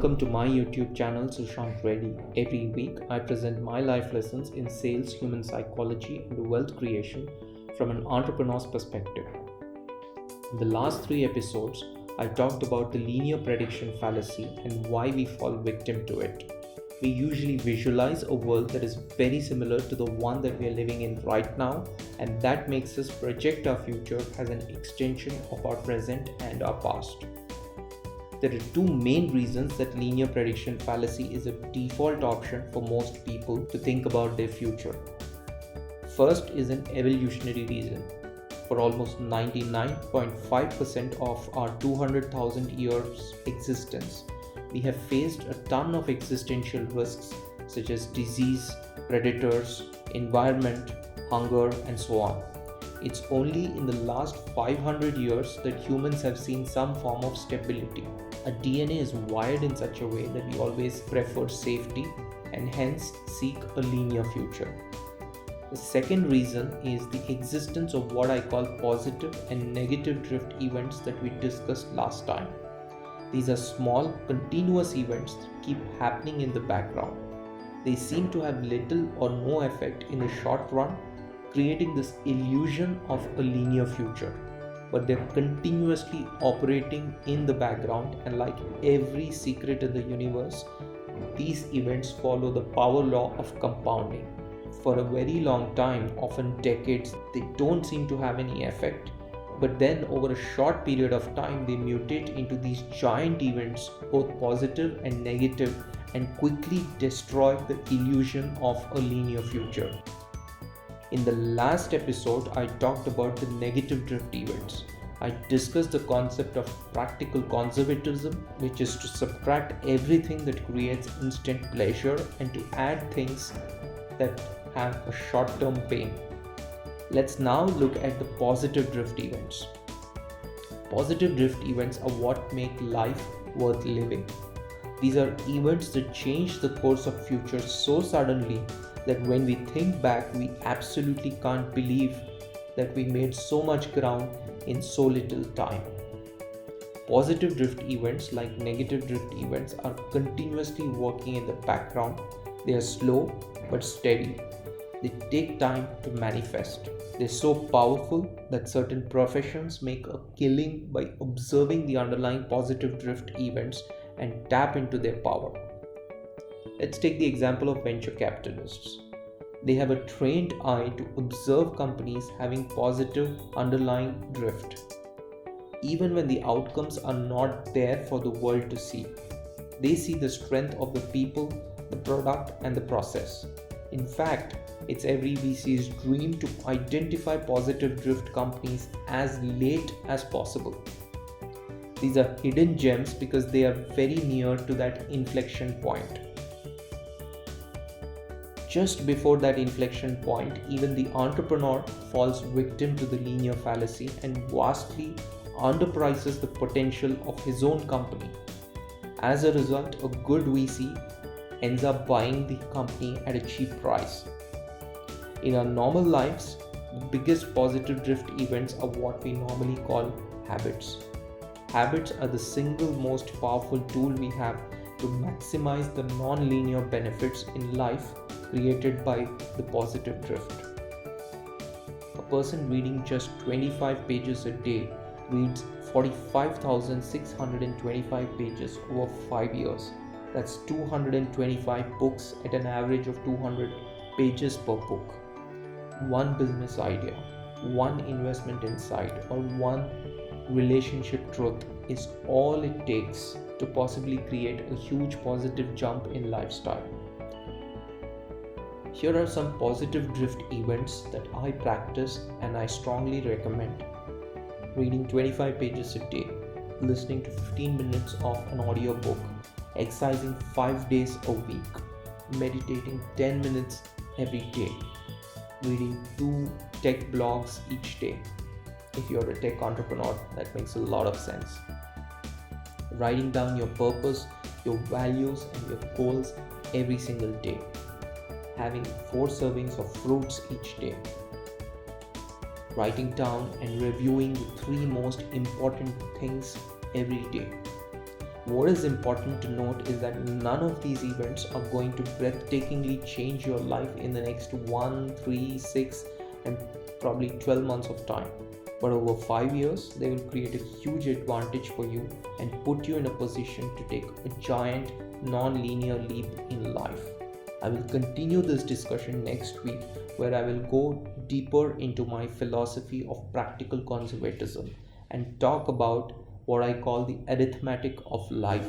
Welcome to my YouTube channel Sushantreddy. Every week I present my life lessons in sales, human psychology, and wealth creation from an entrepreneur's perspective. In the last 3 episodes, I talked about the linear prediction fallacy and why we fall victim to it. We usually visualize a world that is very similar to the one that we are living in right now, and that makes us project our future as an extension of our present and our past. There are two main reasons that linear prediction fallacy is a default option for most people to think about their future. First is an evolutionary reason. For almost 99.5% of our 200,000 years existence, we have faced a ton of existential risks such as disease, predators, environment, hunger, and so on. It's only in the last 500 years that humans have seen some form of stability. Our DNA is wired in such a way that we always prefer safety and hence seek a linear future. The second reason is the existence of what I call positive and negative drift events that we discussed last time. These are small, continuous events that keep happening in the background. They seem to have little or no effect in the short run, creating this illusion of a linear future. But they're continuously operating in the background, and like every secret in the universe, these events follow the power law of compounding. For a very long time, often decades, they don't seem to have any effect. But then over a short period of time, they mutate into these giant events, both positive and negative, and quickly destroy the illusion of a linear future. In the last episode, I talked about the negative drift events. I discussed the concept of practical conservatism, which is to subtract everything that creates instant pleasure and to add things that have a short-term pain. Let's now look at the positive drift events. Positive drift events are what make life worth living. These are events that change the course of future so suddenly that when we think back, we absolutely can't believe that we made so much ground in so little time. Positive drift events, like negative drift events, are continuously working in the background. They are slow but steady. They take time to manifest. They're so powerful that certain professions make a killing by observing the underlying positive drift events and tap into their power. Let's take the example of venture capitalists. They have a trained eye to observe companies having positive underlying drift, even when the outcomes are not there for the world to see. They see the strength of the people, the product, and the process. In fact, it's every VC's dream to identify positive drift companies as late as possible. These are hidden gems because they are very near to that inflection point. Just before that inflection point, even the entrepreneur falls victim to the linear fallacy and vastly underprices the potential of his own company. As a result, a good VC ends up buying the company at a cheap price. In our normal lives, the biggest positive drift events are what we normally call habits. Habits are the single most powerful tool we have to maximize the non-linear benefits in life created by the positive drift. A person reading just 25 pages a day reads 45,625 pages over 5 years. That's 225 books at an average of 200 pages per book. One business idea, one investment insight, or one relationship truth is all it takes to possibly create a huge positive jump in lifestyle. Here are some positive drift events that I practice and I strongly recommend. Reading 25 pages a day, listening to 15 minutes of an audiobook, exercising 5 days a week, meditating 10 minutes every day, reading 2 tech blogs each day. If you're a tech entrepreneur, that makes a lot of sense. Writing down your purpose, your values, and your goals every single day. Having 4 servings of fruits each day. Writing down and reviewing the 3 most important things every day. What is important to note is that none of these events are going to breathtakingly change your life in the next 1, 3, 6, and probably 12 months of time. But over 5 years, they will create a huge advantage for you and put you in a position to take a giant non-linear leap in life. I will continue this discussion next week, where I will go deeper into my philosophy of practical conservatism and talk about what I call the arithmetic of life.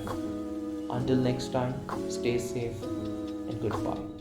Until next time, stay safe and goodbye.